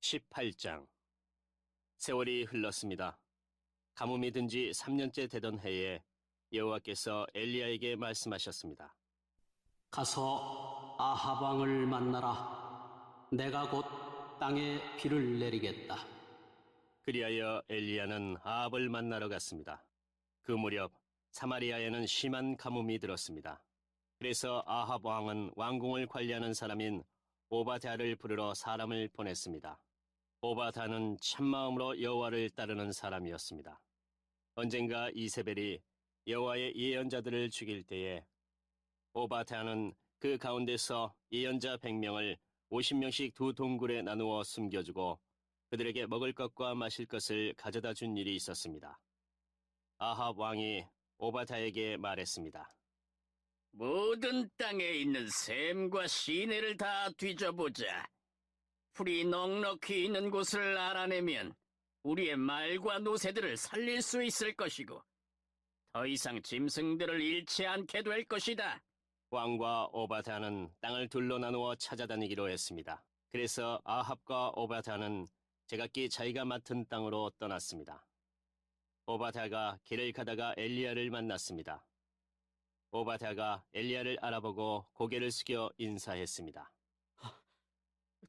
18장. 세월이 흘렀습니다. 가뭄이 든 지 3년째 되던 해에 여호와께서 엘리야에게 말씀하셨습니다. 가서 아합 왕을 만나라. 내가 곧 땅에 비를 내리겠다. 그리하여 엘리야는 아합을 만나러 갔습니다. 그 무렵 사마리아에는 심한 가뭄이 들었습니다. 그래서 아합 왕은 왕궁을 관리하는 사람인 오바댜를 부르러 사람을 보냈습니다. 오바댜는 참마음으로 여호와를 따르는 사람이었습니다. 언젠가 이세벨이 여호와의 예언자들을 죽일 때에 오바댜는 그 가운데서 예언자 100명을 50명씩 두 동굴에 나누어 숨겨주고 그들에게 먹을 것과 마실 것을 가져다 준 일이 있었습니다. 아합 왕이 오바댜에게 말했습니다. 모든 땅에 있는 샘과 시내를 다 뒤져보자. 풀이 넉넉히 있는 곳을 알아내면 우리의 말과 노새들을 살릴 수 있을 것이고 더 이상 짐승들을 잃지 않게 될 것이다. 왕과 오바댜는 땅을 둘로 나누어 찾아다니기로 했습니다. 그래서 아합과 오바댜는 제각기 자기가 맡은 땅으로 떠났습니다. 오바댜가 길을 가다가 엘리야를 만났습니다. 오바댜가 엘리야를 알아보고 고개를 숙여 인사했습니다.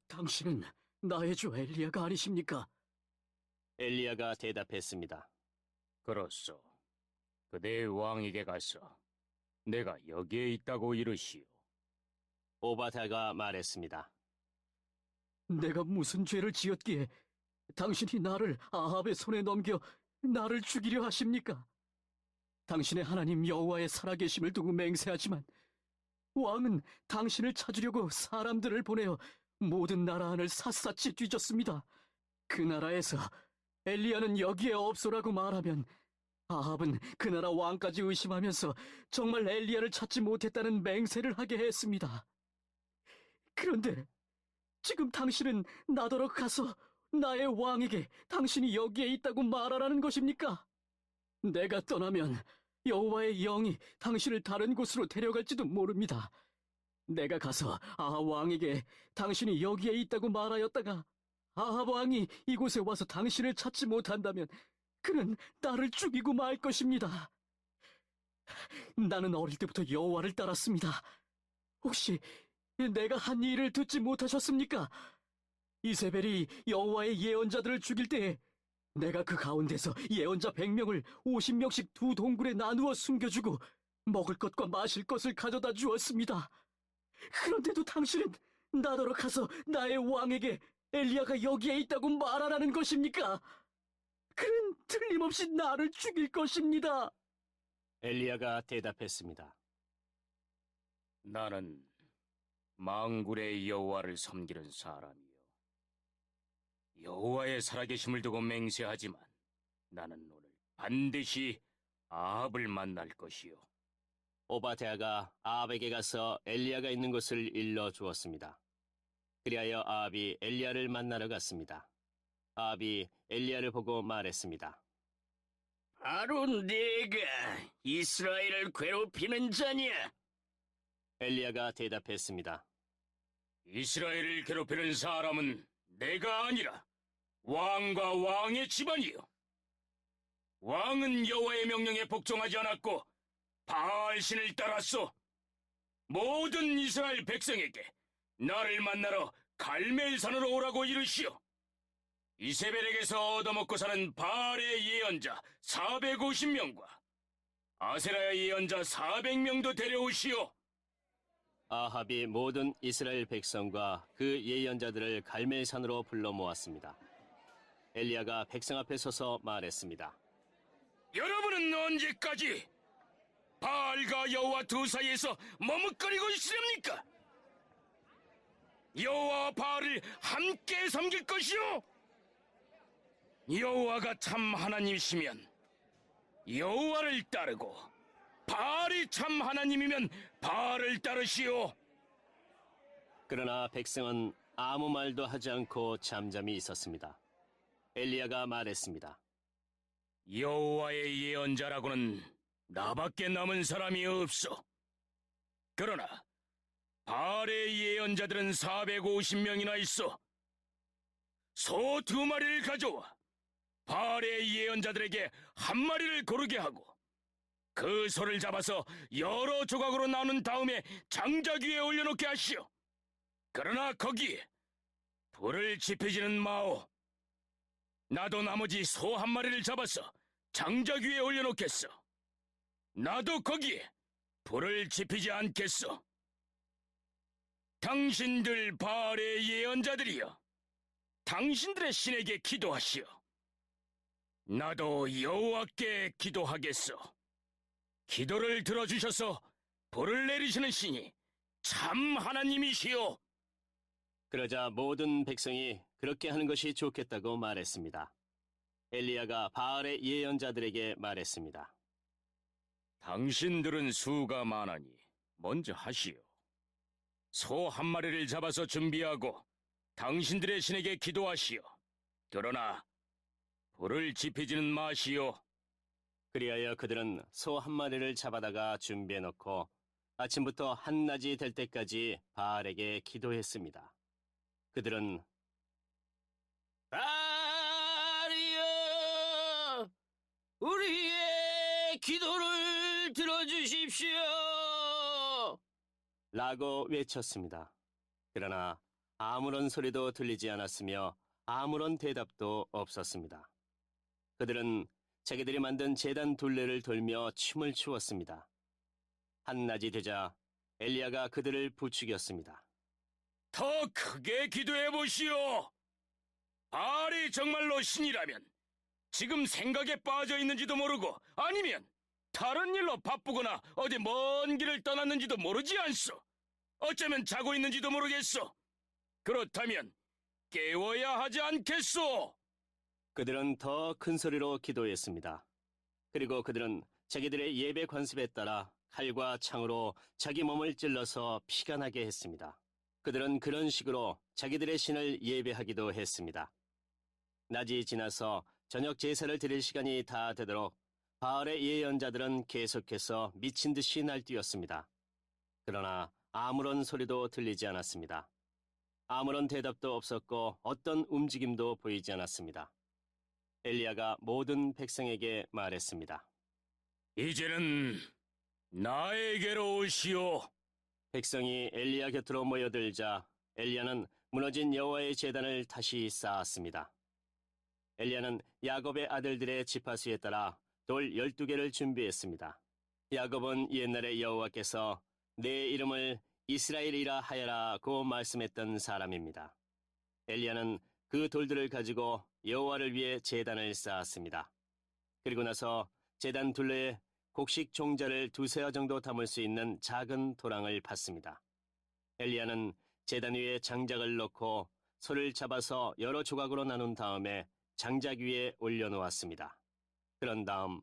당신은 나의 주 엘리야가 아니십니까? 엘리야가 대답했습니다. 그렇소. 그대의 왕에게 가서 내가 여기에 있다고 이르시오. 오바댜가 말했습니다. 내가 무슨 죄를 지었기에 당신이 나를 아합의 손에 넘겨 나를 죽이려 하십니까? 당신의 하나님 여호와의 살아계심을 두고 맹세하지만 왕은 당신을 찾으려고 사람들을 보내어 모든 나라 안을 샅샅이 뒤졌습니다. 그 나라에서 엘리야는 여기에 없소라고 말하면 아합은 그 나라 왕까지 의심하면서 정말 엘리야를 찾지 못했다는 맹세를 하게 했습니다. 그런데 지금 당신은 나더러 가서 나의 왕에게 당신이 여기에 있다고 말하라는 것입니까? 내가 떠나면 여호와의 영이 당신을 다른 곳으로 데려갈지도 모릅니다. 내가 가서 아합 왕에게 당신이 여기에 있다고 말하였다가 아합 왕이 이곳에 와서 당신을 찾지 못한다면 그는 나를 죽이고 말 것입니다. 나는 어릴 때부터 여호와를 따랐습니다. 혹시 내가 한 일을 듣지 못하셨습니까? 이세벨이 여호와의 예언자들을 죽일 때에 내가 그 가운데서 예언자 100명을 50명씩 두 동굴에 나누어 숨겨주고 먹을 것과 마실 것을 가져다 주었습니다. 그런데도 당신은 나더러 가서 나의 왕에게 엘리야가 여기에 있다고 말하라는 것입니까? 그는 틀림없이 나를 죽일 것입니다. 엘리야가 대답했습니다. 나는 망굴의 여호와를 섬기는 사람이요. 여호와의 살아계심을 두고 맹세하지만 나는 오늘 반드시 아합을 만날 것이요. 오바댜가 아합에게 가서 엘리야가 있는 곳을 일러주었습니다. 그리하여 아합이 엘리야를 만나러 갔습니다. 아합이 엘리야를 보고 말했습니다. 바로 내가 이스라엘을 괴롭히는 자냐? 엘리야가 대답했습니다. 이스라엘을 괴롭히는 사람은 내가 아니라 왕과 왕의 집안이요. 왕은 여호와의 명령에 복종하지 않았고 바알신을 따랐소. 모든 이스라엘 백성에게 나를 만나러 갈멜산으로 오라고 이르시오. 이세벨에게서 얻어먹고 사는 바알의 예언자 450명과 아세라의 예언자 400명도 데려오시오. 아합이 모든 이스라엘 백성과 그 예언자들을 갈멜산으로 불러 모았습니다. 엘리야가 백성 앞에 서서 말했습니다. 여러분은 언제까지 바알과 여호와 두 사이에서 머뭇거리고 있으렵니까? 여호와와 바알을 함께 섬길 것이요? 여호와가 참 하나님이시면 여호와를 따르고 바알이 참 하나님이면 바알을 따르시오. 그러나 백성은 아무 말도 하지 않고 잠잠히 있었습니다. 엘리야가 말했습니다. 여호와의 예언자라고는 나밖에 남은 사람이 없어. 그러나 바알의 예언자들은 450명이나 있어. 소 2마리를 가져와 바알의 예언자들에게 1마리를 고르게 하고 그 소를 잡아서 여러 조각으로 나눈 다음에 장작 위에 올려놓게 하시오. 그러나 거기에 불을 지피지는 마오. 나도 나머지 소 1마리를 잡아서 장작 위에 올려놓겠어. 나도 거기에 불을 지피지 않겠어. 당신들 바알의 예언자들이여, 당신들의 신에게 기도하시오. 나도 여호와께 기도하겠소. 기도를 들어주셔서 불을 내리시는 신이 참 하나님이시오. 그러자 모든 백성이 그렇게 하는 것이 좋겠다고 말했습니다. 엘리야가 바알의 예언자들에게 말했습니다. 당신들은 수가 많으니 먼저 하시오. 소 1마리를 잡아서 준비하고 당신들의 신에게 기도하시오. 그러나 불을 지피지는 마시오. 그리하여 그들은 소 1마리를 잡아다가 준비해 놓고 아침부터 한낮이 될 때까지 바알에게 기도했습니다. 그들은 바알이여, 우리의 기도를 들어주십시오! 라고 외쳤습니다. 그러나 아무런 소리도 들리지 않았으며 아무런 대답도 없었습니다. 그들은 자기들이 만든 제단 둘레를 돌며 춤을 추었습니다. 한낮이 되자 엘리야가 그들을 부추겼습니다. 더 크게 기도해 보시오. 바알이 정말로 신이라면 지금 생각에 빠져 있는지도 모르고 아니면 다른 일로 바쁘거나 어디 먼 길을 떠났는지도 모르지 않소. 어쩌면 자고 있는지도 모르겠소. 그렇다면 깨워야 하지 않겠소. 그들은 더 큰 소리로 기도했습니다. 그리고 그들은 자기들의 예배 관습에 따라 칼과 창으로 자기 몸을 찔러서 피가 나게 했습니다. 그들은 그런 식으로 자기들의 신을 예배하기도 했습니다. 낮이 지나서 저녁 제사를 드릴 시간이 다 되도록 바알의 예언자들은 계속해서 미친 듯이 날뛰었습니다. 그러나 아무런 소리도 들리지 않았습니다. 아무런 대답도 없었고 어떤 움직임도 보이지 않았습니다. 엘리야가 모든 백성에게 말했습니다. 이제는 나에게로 오시오. 백성이 엘리야 곁으로 모여들자 엘리야는 무너진 여호와의 제단을 다시 쌓았습니다. 엘리야는 야곱의 아들들의 지파수에 따라 돌 12개를 준비했습니다. 야곱은 옛날에 여호와께서 내 이름을 이스라엘이라 하여라고 말씀했던 사람입니다. 엘리야는 그 돌들을 가지고 여호와를 위해 제단을 쌓았습니다. 그리고 나서 제단 둘레에 곡식 종자를 2세어 정도 담을 수 있는 작은 도랑을 팠습니다. 엘리야는 제단 위에 장작을 넣고 소를 잡아서 여러 조각으로 나눈 다음에 장작 위에 올려놓았습니다. 그런 다음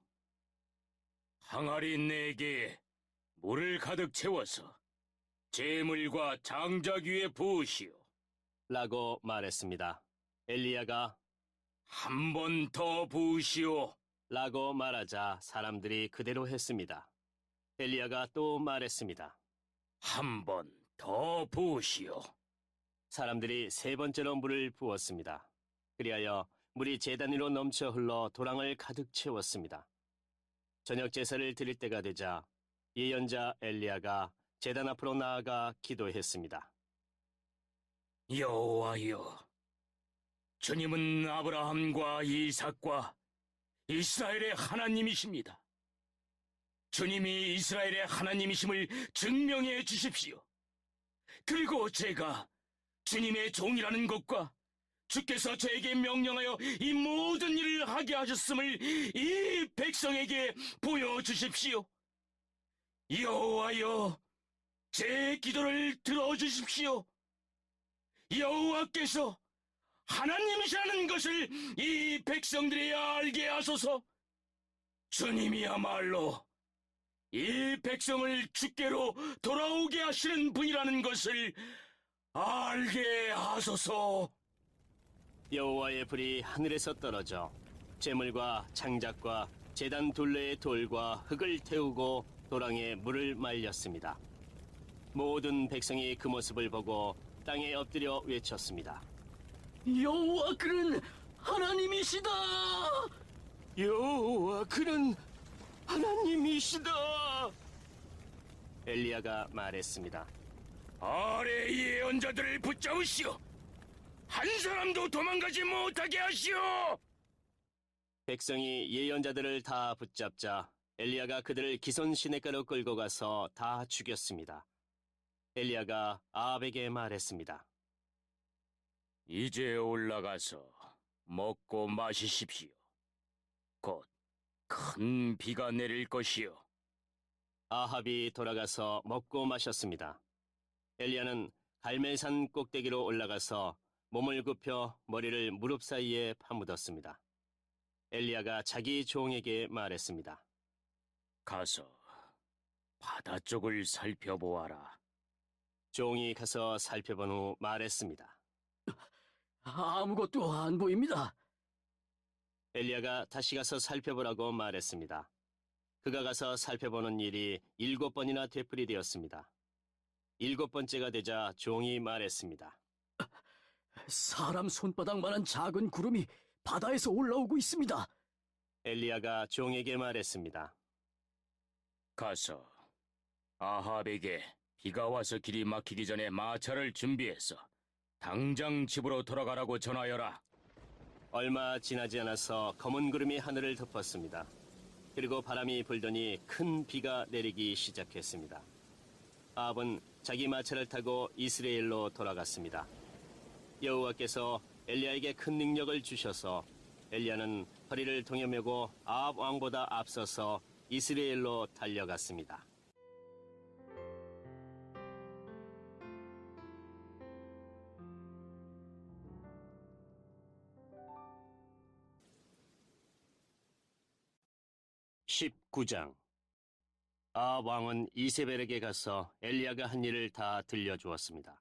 항아리 4개에 물을 가득 채워서 재물과 장작 위에 부으시오. 라고 말했습니다. 엘리야가 한 번 더 부으시오. 라고 말하자 사람들이 그대로 했습니다. 엘리야가 또 말했습니다. 한 번 더 부으시오. 사람들이 3번째로 물을 부었습니다. 그리하여 물이 제단 위로 넘쳐 흘러 도랑을 가득 채웠습니다. 저녁 제사를 드릴 때가 되자 예언자 엘리야가 제단 앞으로 나아가 기도했습니다. 여호와여, 주님은 아브라함과 이삭과 이스라엘의 하나님이십니다. 주님이 이스라엘의 하나님이심을 증명해 주십시오. 그리고 제가 주님의 종이라는 것과 주께서 저에게 명령하여 이 모든 일을 하게 하셨음을 이 백성에게 보여주십시오. 여호와여, 제 기도를 들어주십시오. 여호와께서 하나님이시라는 것을 이 백성들이 알게 하소서. 주님이야말로 이 백성을 주께로 돌아오게 하시는 분이라는 것을 알게 하소서. 여호와의 불이 하늘에서 떨어져 재물과 장작과 제단 둘레의 돌과 흙을 태우고 도랑에 물을 말렸습니다. 모든 백성이 그 모습을 보고 땅에 엎드려 외쳤습니다. 여호와 그는 하나님이시다. 여호와 그는 하나님이시다. 엘리야가 말했습니다. 바알의 예언자들을 붙잡으시오. 한 사람도 도망가지 못하게 하시오. 백성이 예언자들을 다 붙잡자 엘리야가 그들을 기손 시냇가로 끌고 가서 다 죽였습니다. 엘리야가 아합에게 말했습니다. 이제 올라가서 먹고 마시십시오. 곧 큰 비가 내릴 것이오. 아합이 돌아가서 먹고 마셨습니다. 엘리야는 갈멜산 꼭대기로 올라가서 몸을 굽혀 머리를 무릎 사이에 파묻었습니다. 엘리야가 자기 종에게 말했습니다. 가서 바다 쪽을 살펴보아라. 종이 가서 살펴본 후 말했습니다. 아무것도 안 보입니다. 엘리야가 다시 가서 살펴보라고 말했습니다. 그가 가서 살펴보는 일이 7번이나 되풀이되었습니다. 7번째가 되자 종이 말했습니다. 사람 손바닥만한 작은 구름이 바다에서 올라오고 있습니다. 엘리야가 종에게 말했습니다. 가서 아합에게 비가 와서 길이 막히기 전에 마차를 준비해서 당장 집으로 돌아가라고 전하여라. 얼마 지나지 않아서 검은 구름이 하늘을 덮었습니다. 그리고 바람이 불더니 큰 비가 내리기 시작했습니다. 아합은 자기 마차를 타고 이스라엘로 돌아갔습니다. 여호와께서 엘리야에게 큰 능력을 주셔서 엘리야는 허리를 동여매고 아합 왕보다 앞서서 이스라엘로 달려갔습니다. (19장) 아합 왕은 이세벨에게 가서 엘리야가 한 일을 다 들려주었습니다.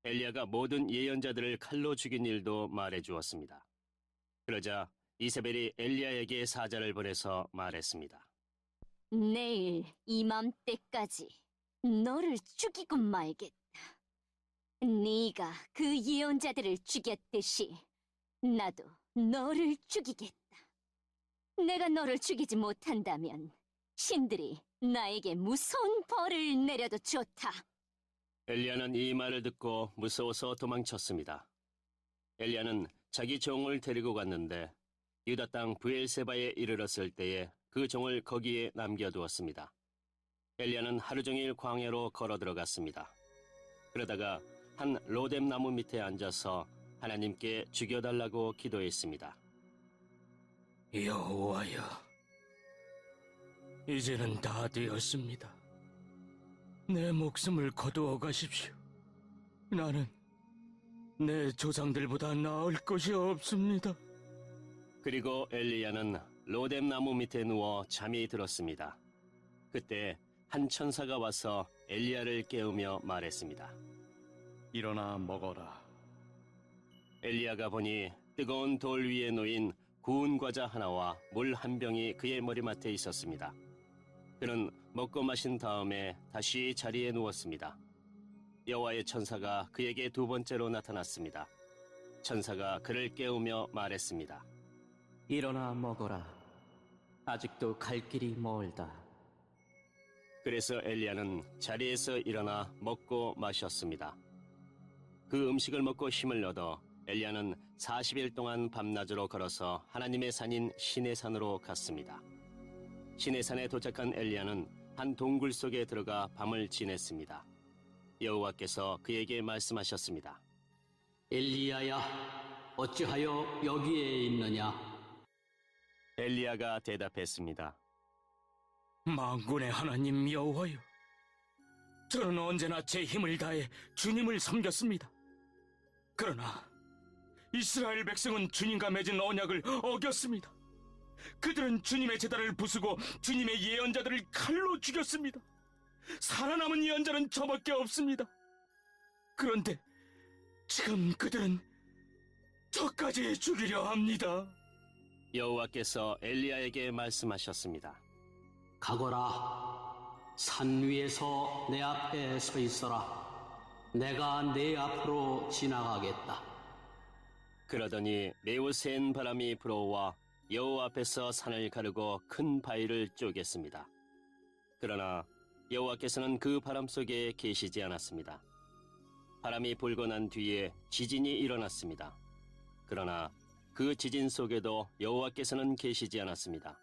엘리야가 모든 예언자들을 칼로 죽인 일도 말해주었습니다. 그러자 이세벨이 엘리야에게 사자를 보내서 말했습니다. 내일 이맘때까지 너를 죽이고 말겠다. 네가 그 예언자들을 죽였듯이 나도 너를 죽이겠다. 내가 너를 죽이지 못한다면 신들이 나에게 무서운 벌을 내려도 좋다. 엘리야는 이 말을 듣고 무서워서 도망쳤습니다. 엘리야는 자기 종을 데리고 갔는데 유다 땅 브엘세바에 이르렀을 때에 그 종을 거기에 남겨두었습니다. 엘리야는 하루 종일 광야로 걸어 들어갔습니다. 그러다가 한 로뎀 나무 밑에 앉아서 하나님께 죽여달라고 기도했습니다. 여호와여, 이제는 다 되었습니다. 내 목숨을 거두어 가십시오. 나는 내 조상들보다 나을 것이 없습니다. 그리고 엘리야는 로뎀 나무 밑에 누워 잠이 들었습니다. 그때 한 천사가 와서 엘리야를 깨우며 말했습니다. 일어나 먹어라. 엘리야가 보니 뜨거운 돌 위에 놓인 구운 과자 하나와 물 한 병이 그의 머리맡에 있었습니다. 그는 먹고 마신 다음에 다시 자리에 누웠습니다. 여호와의 천사가 그에게 두 번째로 나타났습니다. 천사가 그를 깨우며 말했습니다. 일어나 먹어라. 아직도 갈 길이 멀다. 그래서 엘리야는 자리에서 일어나 먹고 마셨습니다. 그 음식을 먹고 힘을 얻어 엘리야는 40일 동안 밤낮으로 걸어서 하나님의 산인 시내산으로 갔습니다. 시내산에 도착한 엘리야는 한 동굴 속에 들어가 밤을 지냈습니다. 여호와께서 그에게 말씀하셨습니다. 엘리야야, 어찌하여 여기에 있느냐? 엘리야가 대답했습니다. 만군의 하나님 여호와여, 저는 언제나 제 힘을 다해 주님을 섬겼습니다. 그러나 이스라엘 백성은 주님과 맺은 언약을 어겼습니다. 그들은 주님의 제단을 부수고 주님의 예언자들을 칼로 죽였습니다. 살아남은 예언자는 저밖에 없습니다. 그런데 지금 그들은 저까지 죽이려 합니다. 여호와께서 엘리야에게 말씀하셨습니다. 가거라. 산 위에서 내 앞에 서 있어라. 내가 네 앞으로 지나가겠다. 그러더니 매우 센 바람이 불어와 여호와 앞에서 산을 가르고 큰 바위를 쪼갰습니다. 그러나 여호와께서는 그 바람 속에 계시지 않았습니다. 바람이 불고 난 뒤에 지진이 일어났습니다. 그러나 그 지진 속에도 여호와께서는 계시지 않았습니다.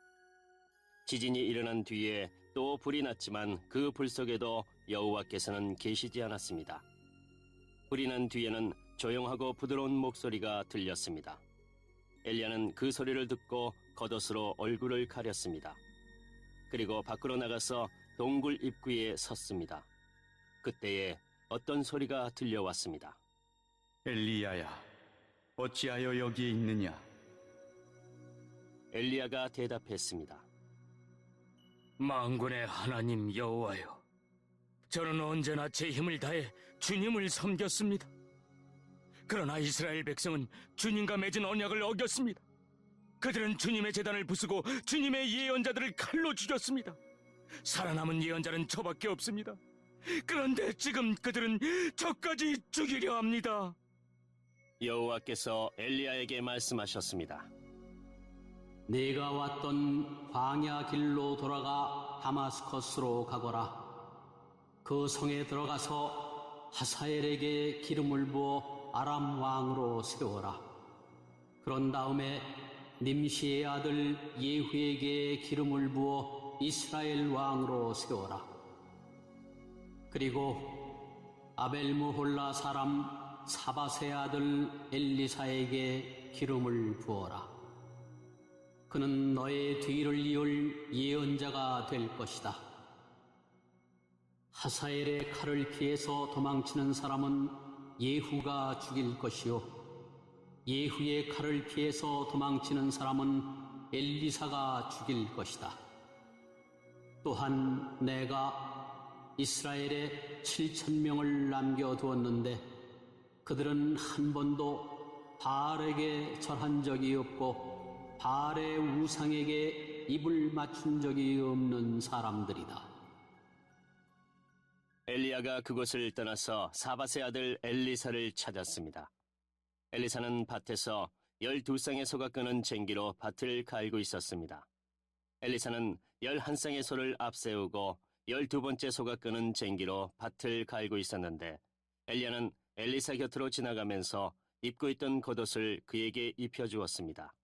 지진이 일어난 뒤에 또 불이 났지만 그 불 속에도 여호와께서는 계시지 않았습니다. 불이 난 뒤에는 조용하고 부드러운 목소리가 들렸습니다. 엘리야는 그 소리를 듣고 겉옷으로 얼굴을 가렸습니다. 그리고 밖으로 나가서 동굴 입구에 섰습니다. 그때에 어떤 소리가 들려왔습니다. 엘리야야, 어찌하여 여기에 있느냐? 엘리야가 대답했습니다. 만군의 하나님 여호와여, 저는 언제나 제 힘을 다해 주님을 섬겼습니다. 그러나 이스라엘 백성은 주님과 맺은 언약을 어겼습니다. 그들은 주님의 제단을 부수고 주님의 예언자들을 칼로 죽였습니다. 살아남은 예언자는 저밖에 없습니다. 그런데 지금 그들은 저까지 죽이려 합니다. 여호와께서 엘리야에게 말씀하셨습니다. 네가 왔던 광야 길로 돌아가 다마스커스로 가거라. 그 성에 들어가서 하사엘에게 기름을 부어 아람 왕으로 세워라. 그런 다음에 님시의 아들 예후에게 기름을 부어 이스라엘 왕으로 세워라. 그리고 아벨무홀라 사람 사밧의 아들 엘리사에게 기름을 부어라. 그는 너의 뒤를 이을 예언자가 될 것이다. 하사엘의 칼을 피해서 도망치는 사람은 예후가 죽일 것이요, 예후의 칼을 피해서 도망치는 사람은 엘리사가 죽일 것이다. 또한 내가 이스라엘에 7,000명을 남겨두었는데 그들은 한 번도 바알에게 절한 적이 없고 바알의 우상에게 입을 맞춘 적이 없는 사람들이다. 엘리야가 그곳을 떠나서 사밧의 아들 엘리사를 찾았습니다. 엘리사는 밭에서 12쌍의 소가 끄는 쟁기로 밭을 갈고 있었습니다. 엘리사는 11쌍의 소를 앞세우고 12번째 소가 끄는 쟁기로 밭을 갈고 있었는데 엘리야는 엘리사 곁으로 지나가면서 입고 있던 겉옷을 그에게 입혀주었습니다.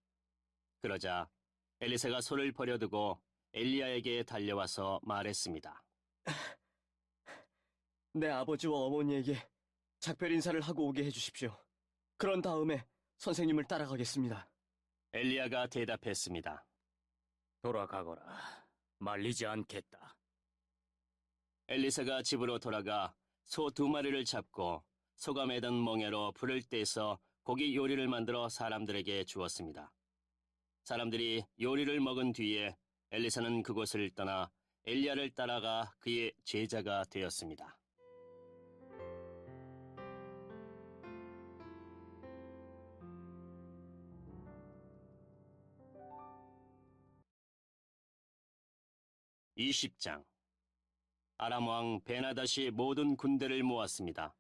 그러자 엘리사가 소를 버려두고 엘리야에게 달려와서 말했습니다. 내 아버지와 어머니에게 작별 인사를 하고 오게 해주십시오. 그런 다음에 선생님을 따라가겠습니다. 엘리야가 대답했습니다. 돌아가거라. 말리지 않겠다. 엘리사가 집으로 돌아가 소 2마리를 잡고 소가 매던 멍에로 불을 떼서 고기 요리를 만들어 사람들에게 주었습니다. 사람들이 요리를 먹은 뒤에 엘리사는 그곳을 떠나 엘리야를 따라가 그의 제자가 되었습니다. (20장) 아람 왕 베나닷이 모든 군대를 모았습니다.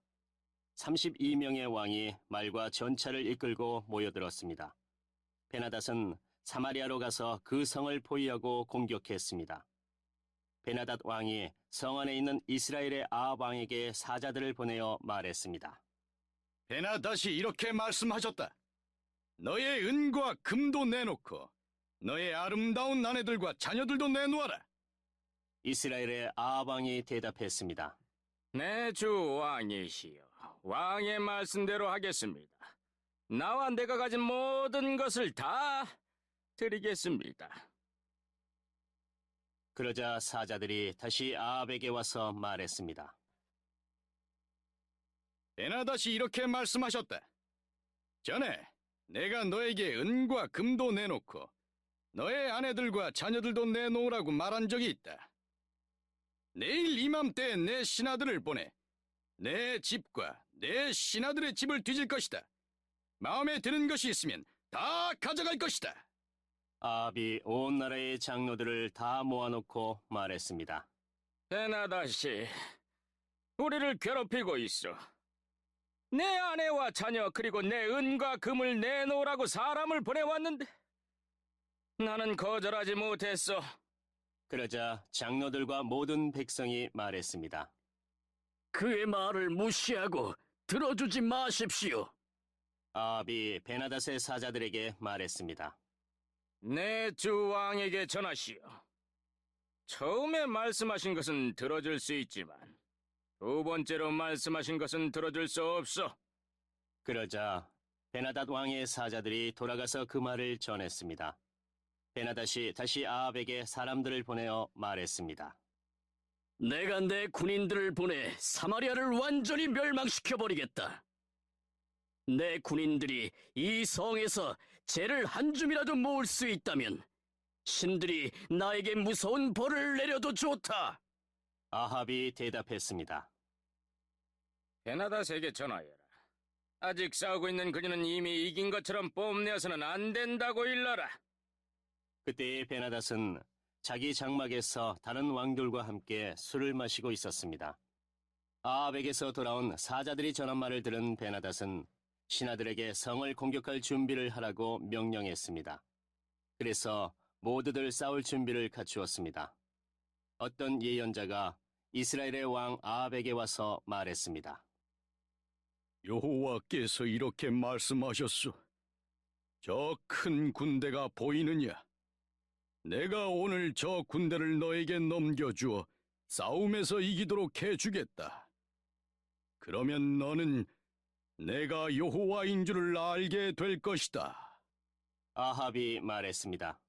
32명의 왕이 말과 전차를 이끌고 모여들었습니다. 베나닷은 사마리아로 가서 그 성을 포위하고 공격했습니다. 베나닷 왕이 성 안에 있는 이스라엘의 아합 왕에게 사자들을 보내어 말했습니다. 베나닷이 이렇게 말씀하셨다. 너의 은과 금도 내놓고 너의 아름다운 아내들과 자녀들도 내놓아라. 이스라엘의 아합 왕이 대답했습니다. 내 주 왕이시여, 왕의 말씀대로 하겠습니다. 나와 내가 가진 모든 것을 다 드리겠습니다. 그러자 사자들이 다시 아합에게 와서 말했습니다. 베나닷이 이렇게 말씀하셨다. 전에 내가 너에게 은과 금도 내놓고 너의 아내들과 자녀들도 내놓으라고 말한 적이 있다. 내일 이맘때에 내 신하들을 보내 내 집과 내 신하들의 집을 뒤질 것이다. 마음에 드는 것이 있으면 다 가져갈 것이다. 아합이 온 나라의 장로들을 다 모아놓고 말했습니다. 베나닷이 우리를 괴롭히고 있어. 내 아내와 자녀 그리고 내 은과 금을 내놓으라고 사람을 보내왔는데 나는 거절하지 못했어. 그러자 장로들과 모든 백성이 말했습니다. 그의 말을 무시하고 들어주지 마십시오. 아합이 베나닷의 사자들에게 말했습니다. 내 주 왕에게 전하시오. 처음에 말씀하신 것은 들어줄 수 있지만 두 번째로 말씀하신 것은 들어줄 수 없어. 그러자 베나닷 왕의 사자들이 돌아가서 그 말을 전했습니다. 베나닷이 다시 아합에게 사람들을 보내어 말했습니다. 내가 내 군인들을 보내 사마리아를 완전히 멸망시켜버리겠다. 내 군인들이 이 성에서 재를 한 줌이라도 모을 수 있다면 신들이 나에게 무서운 벌을 내려도 좋다. 아합이 대답했습니다. 베나닷에게 전하여라. 아직 싸우고 있는 그녀는 이미 이긴 것처럼 뽐내어서는 안 된다고 일러라. 그때 베나닷은 자기 장막에서 다른 왕들과 함께 술을 마시고 있었습니다. 아합에게서 돌아온 사자들이 전한 말을 들은 베나닷은 신하들에게 성을 공격할 준비를 하라고 명령했습니다. 그래서 모두들 싸울 준비를 갖추었습니다. 어떤 예언자가 이스라엘의 왕 아합에게 와서 말했습니다. 여호와께서 이렇게 말씀하셨소. 저 큰 군대가 보이느냐? 내가 오늘 저 군대를 너에게 넘겨주어 싸움에서 이기도록 해주겠다. 그러면 너는 내가 여호와인 줄을 알게 될 것이다. 아합이 말했습니다.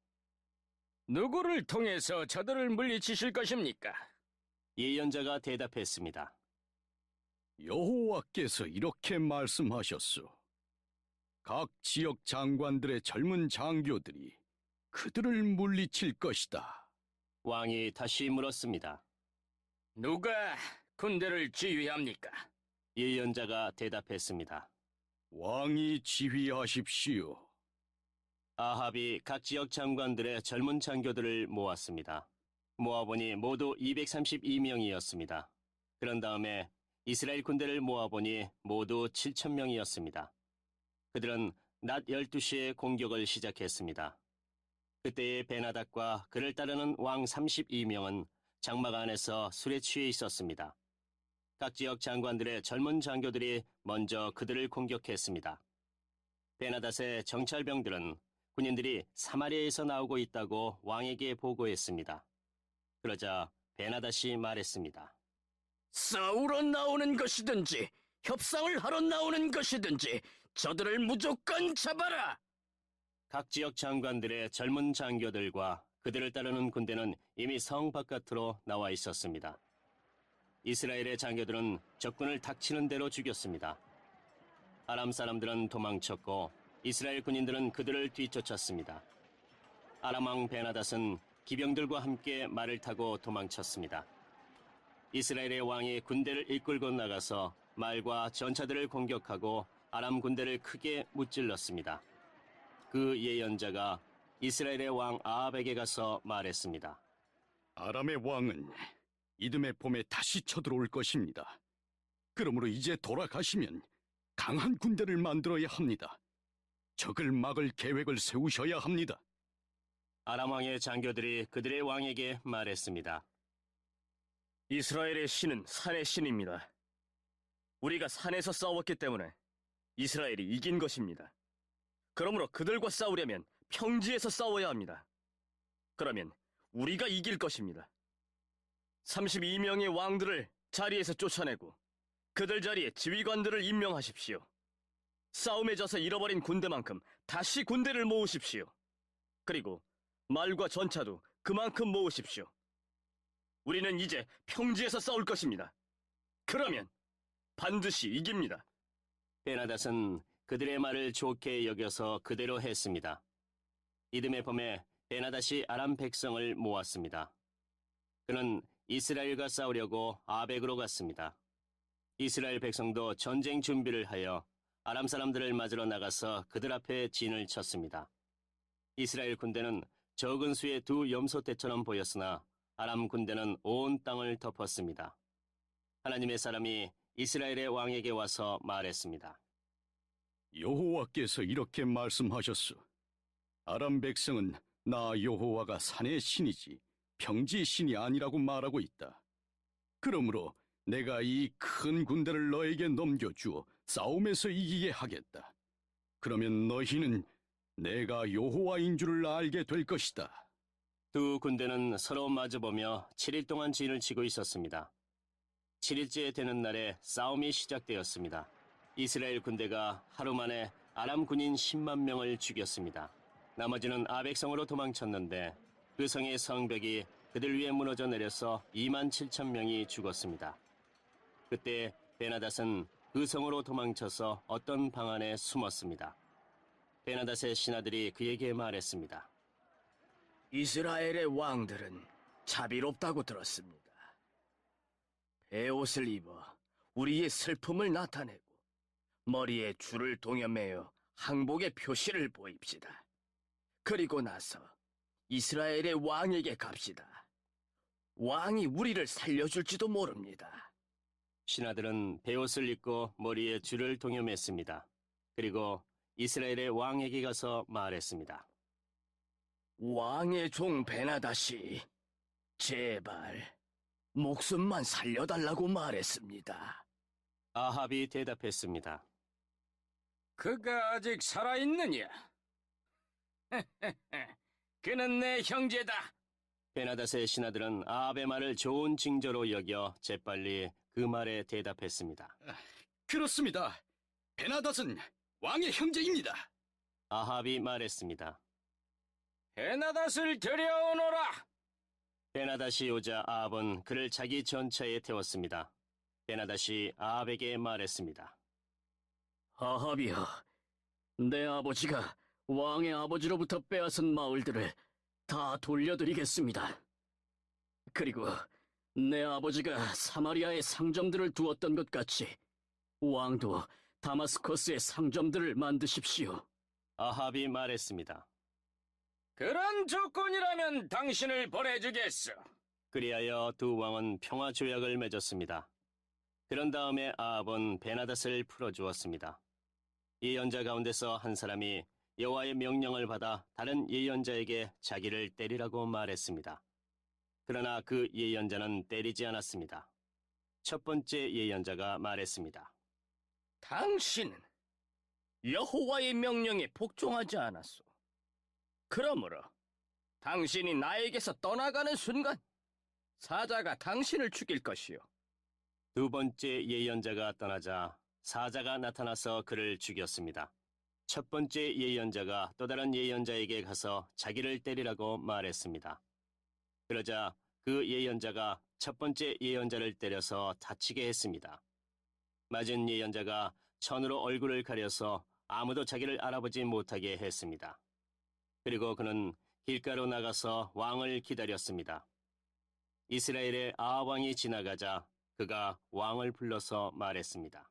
누구를 통해서 저들을 물리치실 것입니까? 예언자가 대답했습니다. 여호와께서 이렇게 말씀하셨소. 각 지역 장관들의 젊은 장교들이 그들을 물리칠 것이다. 왕이 다시 물었습니다. 누가 군대를 지휘합니까? 예언자가 대답했습니다. 왕이 지휘하십시오. 아합이 각 지역 장관들의 젊은 장교들을 모았습니다. 모아보니 모두 232명이었습니다. 그런 다음에 이스라엘 군대를 모아보니 모두 7,000명이었습니다. 그들은 낮 12시에 공격을 시작했습니다. 그때의 베나닷과 그를 따르는 왕 32명은 장막 안에서 술에 취해 있었습니다. 각 지역 장관들의 젊은 장교들이 먼저 그들을 공격했습니다. 베나닷의 정찰병들은 군인들이 사마리아에서 나오고 있다고 왕에게 보고했습니다. 그러자 베나닷이 말했습니다. 싸우러 나오는 것이든지 협상을 하러 나오는 것이든지 저들을 무조건 잡아라. 각 지역 장관들의 젊은 장교들과 그들을 따르는 군대는 이미 성 바깥으로 나와 있었습니다. 이스라엘의 장교들은 적군을 닥치는 대로 죽였습니다. 아람 사람들은 도망쳤고 이스라엘 군인들은 그들을 뒤쫓았습니다. 아람 왕 베나닷은 기병들과 함께 말을 타고 도망쳤습니다. 이스라엘의 왕이 군대를 이끌고 나가서 말과 전차들을 공격하고 아람 군대를 크게 무찔렀습니다. 그 예언자가 이스라엘의 왕 아합에게 가서 말했습니다. 아람의 왕은 이듬해 봄에 다시 쳐들어올 것입니다. 그러므로 이제 돌아가시면 강한 군대를 만들어야 합니다. 적을 막을 계획을 세우셔야 합니다. 아람 왕의 장교들이 그들의 왕에게 말했습니다. 이스라엘의 신은 산의 신입니다. 우리가 산에서 싸웠기 때문에 이스라엘이 이긴 것입니다. 그러므로 그들과 싸우려면 평지에서 싸워야 합니다. 그러면 우리가 이길 것입니다. 32명의 왕들을 자리에서 쫓아내고 그들 자리에 지휘관들을 임명하십시오. 싸움에 져서 잃어버린 군대만큼 다시 군대를 모으십시오. 그리고 말과 전차도 그만큼 모으십시오. 우리는 이제 평지에서 싸울 것입니다. 그러면 반드시 이깁니다. 베나닷은 그들의 말을 좋게 여겨서 그대로 했습니다. 이듬해 봄에 베나닷이 아람 백성을 모았습니다. 그는 이스라엘과 싸우려고 아벡으로 갔습니다. 이스라엘 백성도 전쟁 준비를 하여 아람 사람들을 맞으러 나가서 그들 앞에 진을 쳤습니다. 이스라엘 군대는 적은 수의 두 염소떼처럼 보였으나 아람 군대는 온 땅을 덮었습니다. 하나님의 사람이 이스라엘의 왕에게 와서 말했습니다. 여호와께서 이렇게 말씀하셨소. 아람 백성은 나 여호와가 산의 신이지 평지의 신이 아니라고 말하고 있다. 그러므로 내가 이 큰 군대를 너에게 넘겨주어 싸움에서 이기게 하겠다. 그러면 너희는 내가 여호와인 줄을 알게 될 것이다. 두 군대는 서로 마주보며 7일 동안 진을 치고 있었습니다. 7일째 되는 날에 싸움이 시작되었습니다. 이스라엘 군대가 하루 만에 아람 군인 10만 명을 죽였습니다. 나머지는 아벡성으로 도망쳤는데 그 성의 성벽이 그들 위에 무너져 내려서 2만 7천 명이 죽었습니다. 그때 베나닷은 그 성으로 도망쳐서 어떤 방 안에 숨었습니다. 베나닷의 신하들이 그에게 말했습니다. 이스라엘의 왕들은 자비롭다고 들었습니다. 베옷을 입어 우리의 슬픔을 나타내고 머리에 줄을 동여매어 항복의 표시를 보입시다. 그리고 나서 이스라엘의 왕에게 갑시다. 왕이 우리를 살려줄지도 모릅니다. 신하들은 베옷을 입고 머리에 줄을 동여맸습니다. 그리고 이스라엘의 왕에게 가서 말했습니다. 왕의 종 베나닷이 제발 목숨만 살려달라고 말했습니다. 아합이 대답했습니다. 그가 아직 살아있느냐? 그는 내 형제다. 베나닷의 신하들은 아합의 말을 좋은 징조로 여겨 재빨리 그 말에 대답했습니다. 그렇습니다. 베나닷은 왕의 형제입니다. 아합이 말했습니다. 베나닷을 데려오너라. 베나닷이 오자 아합은 그를 자기 전차에 태웠습니다. 베나닷이 아합에게 말했습니다. 아합이여, 내 아버지가 왕의 아버지로부터 빼앗은 마을들을 다 돌려드리겠습니다. 그리고 내 아버지가 사마리아에 상점들을 두었던 것 같이 왕도 다마스커스에 상점들을 만드십시오. 아합이 말했습니다. 그런 조건이라면 당신을 보내주겠어. 그리하여 두 왕은 평화 조약을 맺었습니다. 그런 다음에 아합은 베나닷을 풀어주었습니다. 예언자 가운데서 한 사람이 여호와의 명령을 받아 다른 예언자에게 자기를 때리라고 말했습니다. 그러나 그 예언자는 때리지 않았습니다. 첫 번째 예언자가 말했습니다. 당신은 여호와의 명령에 복종하지 않았소. 그러므로 당신이 나에게서 떠나가는 순간 사자가 당신을 죽일 것이요. 두 번째 예언자가 떠나자 사자가 나타나서 그를 죽였습니다. 첫 번째 예언자가 또 다른 예언자에게 가서 자기를 때리라고 말했습니다. 그러자 그 예언자가 첫 번째 예언자를 때려서 다치게 했습니다. 맞은 예언자가 천으로 얼굴을 가려서 아무도 자기를 알아보지 못하게 했습니다. 그리고 그는 길가로 나가서 왕을 기다렸습니다. 이스라엘의 아합 왕이 지나가자 그가 왕을 불러서 말했습니다.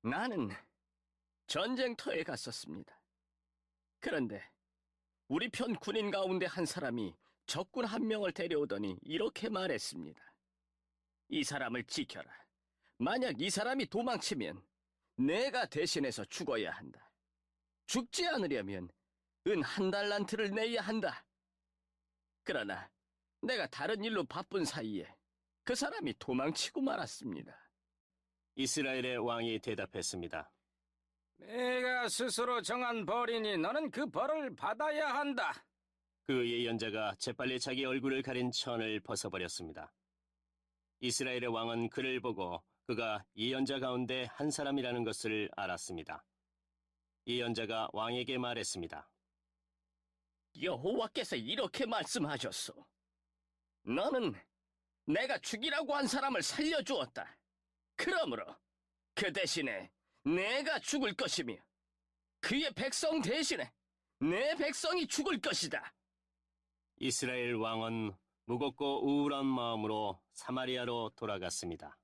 나는 전쟁터에 갔었습니다. 그런데 우리 편 군인 가운데 한 사람이 적군 한 명을 데려오더니 이렇게 말했습니다. 이 사람을 지켜라. 만약 이 사람이 도망치면 내가 대신해서 죽어야 한다. 죽지 않으려면 은 1달란트를 내야 한다. 그러나 내가 다른 일로 바쁜 사이에 그 사람이 도망치고 말았습니다. 이스라엘의 왕이 대답했습니다. 내가 스스로 정한 벌이니 너는 그 벌을 받아야 한다. 그 예언자가 재빨리 자기 얼굴을 가린 천을 벗어버렸습니다. 이스라엘의 왕은 그를 보고 그가 예언자 가운데 한 사람이라는 것을 알았습니다. 예언자가 왕에게 말했습니다. 여호와께서 이렇게 말씀하셨소. 너는 내가 죽이라고 한 사람을 살려주었다. 그러므로 그 대신에 내가 죽을 것이며 그의 백성 대신에 내 백성이 죽을 것이다. 이스라엘 왕은 무겁고 우울한 마음으로 사마리아로 돌아갔습니다.